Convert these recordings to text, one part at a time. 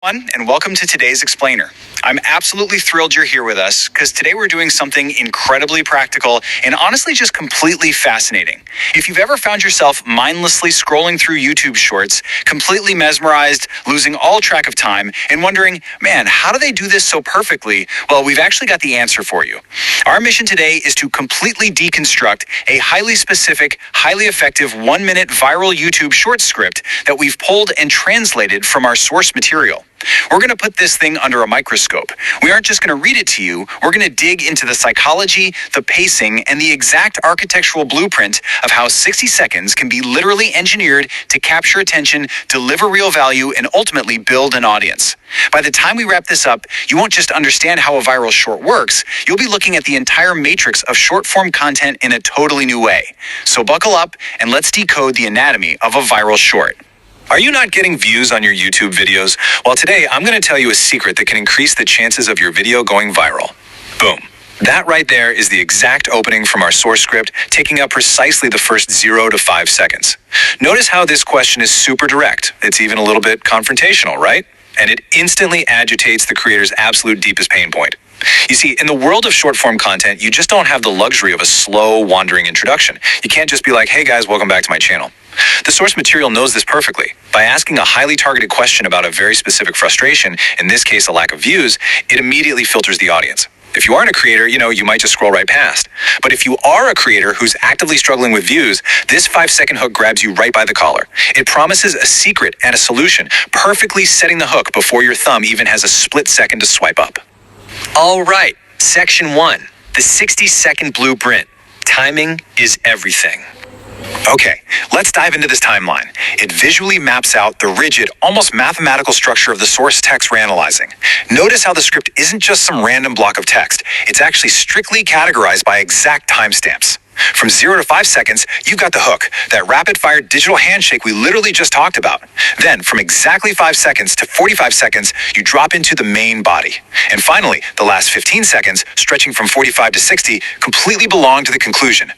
Everyone, and welcome to today's Explainer. I'm absolutely thrilled you're here with us because today we're doing something incredibly practical and honestly just completely fascinating. If you've ever found yourself mindlessly scrolling through YouTube shorts, completely mesmerized, losing all track of time, and wondering, man, how do they do this so perfectly? Well, we've actually got the answer for you. Our mission today is to completely deconstruct a highly specific, highly effective 1-minute viral YouTube short script that we've pulled and translated from our source material. We're going to put this thing under a microscope. We aren't just going to read it to you. We're going to dig into the psychology, the pacing, and the exact architectural blueprint of how 60 seconds can be literally engineered to capture attention, deliver real value, and ultimately build an audience. By the time we wrap this up, you won't just understand how a viral short works, you'll be looking at the entire matrix of short-form content in a totally new way. So buckle up and let's decode the anatomy of a viral short. Are you not getting views on your YouTube videos? Well, today I'm going to tell you a secret that can increase the chances of your video going viral. Boom. That right there is the exact opening from our source script, taking up precisely the first 0 to 5 seconds. Notice how this question is super direct. It's even a little bit confrontational, right? And it instantly agitates the creator's absolute deepest pain point. You see, in the world of short-form content, you just don't have the luxury of a slow, wandering introduction. You can't just be like, hey guys, welcome back to my channel. The source material knows this perfectly. By asking a highly targeted question about a very specific frustration, in this case a lack of views, it immediately filters the audience. If you aren't a creator, you might just scroll right past. But if you are a creator who's actively struggling with views, this 5-second hook grabs you right by the collar. It promises a secret and a solution, perfectly setting the hook before your thumb even has a split second to swipe up. All right, section 1, the 60-second blueprint. Timing is everything. Okay, let's dive into this timeline. It visually maps out the rigid, almost mathematical structure of the source text we're analyzing. Notice how the script isn't just some random block of text. It's actually strictly categorized by exact timestamps. From 0 to 5 seconds, you've got the hook, that rapid-fire digital handshake we literally just talked about. Then, from exactly 5 seconds to 45 seconds, you drop into the main body. And finally, the last 15 seconds, stretching from 45 to 60, completely belong to the conclusion.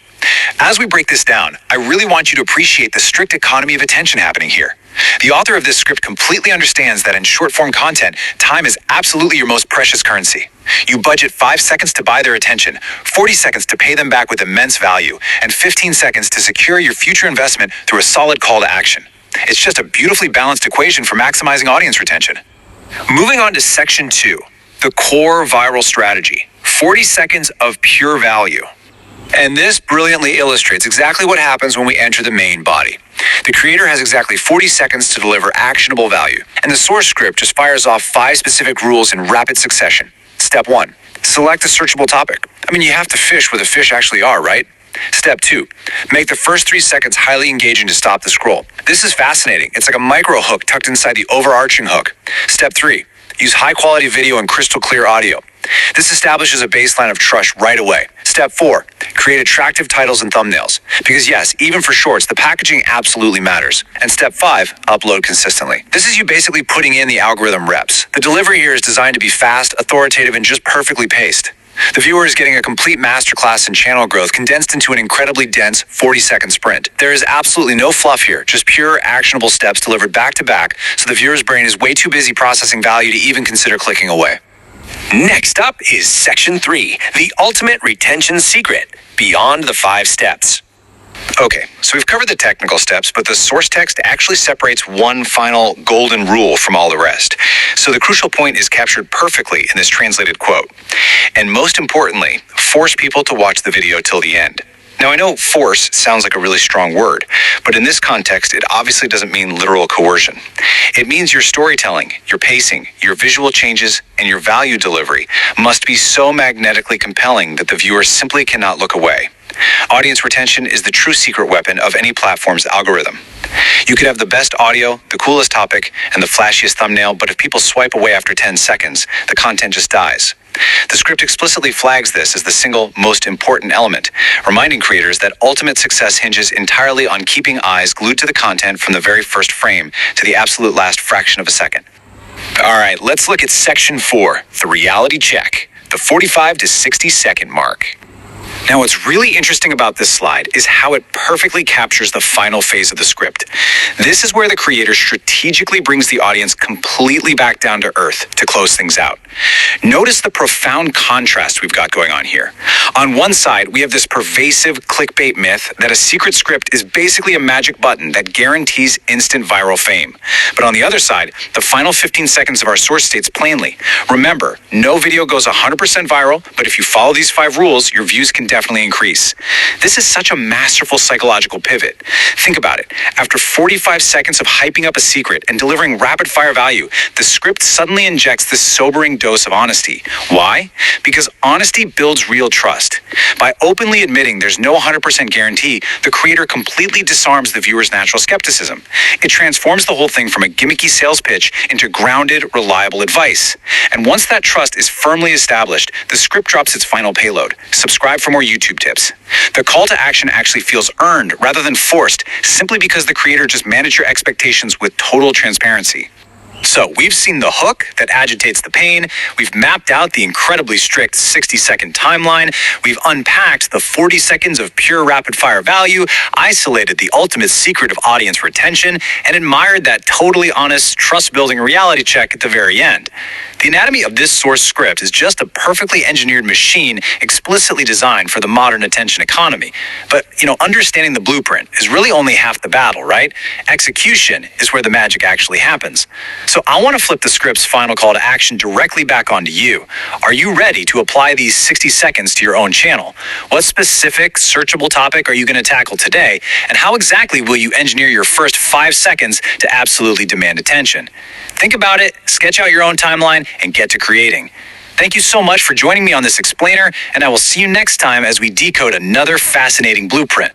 As we break this down, I really want you to appreciate the strict economy of attention happening here. The author of this script completely understands that in short-form content, time is absolutely your most precious currency. You budget 5 seconds to buy their attention, 40 seconds to pay them back with immense value, and 15 seconds to secure your future investment through a solid call to action. It's just a beautifully balanced equation for maximizing audience retention. Moving on to section 2, the core viral strategy, 40 seconds of pure value. And this brilliantly illustrates exactly what happens when we enter the main body. The creator has exactly 40 seconds to deliver actionable value, and the source script just fires off 5 specific rules in rapid succession. Step 1, select a searchable topic. You have to fish where the fish actually are, right? Step 2, make the first 3 seconds highly engaging to stop the scroll. This is fascinating. It's like a micro hook tucked inside the overarching hook. Step 3, use high-quality video and crystal clear audio. This establishes a baseline of trust right away. Step 4, create attractive titles and thumbnails. Because yes, even for shorts, the packaging absolutely matters. And step 5, upload consistently. This is you basically putting in the algorithm reps. The delivery here is designed to be fast, authoritative, and just perfectly paced. The viewer is getting a complete masterclass in channel growth condensed into an incredibly dense 40-second sprint. There is absolutely no fluff here, just pure actionable steps delivered back to back, so the viewer's brain is way too busy processing value to even consider clicking away. Next up is section 3, the ultimate retention secret, beyond the 5 steps. Okay, so we've covered the technical steps, but the source text actually separates one final golden rule from all the rest. So the crucial point is captured perfectly in this translated quote. And most importantly, force people to watch the video till the end. Now, I know force sounds like a really strong word, but in this context, it obviously doesn't mean literal coercion. It means your storytelling, your pacing, your visual changes, and your value delivery must be so magnetically compelling that the viewer simply cannot look away. Audience retention is the true secret weapon of any platform's algorithm. You could have the best audio, the coolest topic, and the flashiest thumbnail, but if people swipe away after 10 seconds, the content just dies. The script explicitly flags this as the single most important element, reminding creators that ultimate success hinges entirely on keeping eyes glued to the content from the very first frame to the absolute last fraction of a second. All right, let's look at section 4, the reality check, the 45 to 60 second mark. Now, what's really interesting about this slide is how it perfectly captures the final phase of the script. This is where the creator strategically brings the audience completely back down to earth to close things out. Notice the profound contrast we've got going on here. On one side, we have this pervasive clickbait myth that a secret script is basically a magic button that guarantees instant viral fame. But on the other side, the final 15 seconds of our source states plainly, remember, no video goes 100% viral, but if you follow these 5 rules, your views can definitely increase. This is such a masterful psychological pivot. Think about it. After 45 seconds of hyping up a secret and delivering rapid-fire value, the script suddenly injects this sobering dose of honesty. Why? Because honesty builds real trust. By openly admitting there's no 100% guarantee, the creator completely disarms the viewer's natural skepticism. It transforms the whole thing from a gimmicky sales pitch into grounded, reliable advice. And once that trust is firmly established, the script drops its final payload. Subscribe for more YouTube tips. The call to action actually feels earned rather than forced, simply because the creator just managed your expectations with total transparency. So we've seen the hook that agitates the pain, we've mapped out the incredibly strict 60-second timeline, we've unpacked the 40 seconds of pure rapid-fire value, isolated the ultimate secret of audience retention, and admired that totally honest, trust-building reality check at the very end. The anatomy of this source script is just a perfectly engineered machine explicitly designed for the modern attention economy. But, understanding the blueprint is really only half the battle, right? Execution is where the magic actually happens. So I want to flip the script's final call to action directly back onto you. Are you ready to apply these 60 seconds to your own channel? What specific, searchable topic are you going to tackle today? And how exactly will you engineer your first 5 seconds to absolutely demand attention? Think about it, sketch out your own timeline, and get to creating. Thank you so much for joining me on this explainer, and I will see you next time as we decode another fascinating blueprint.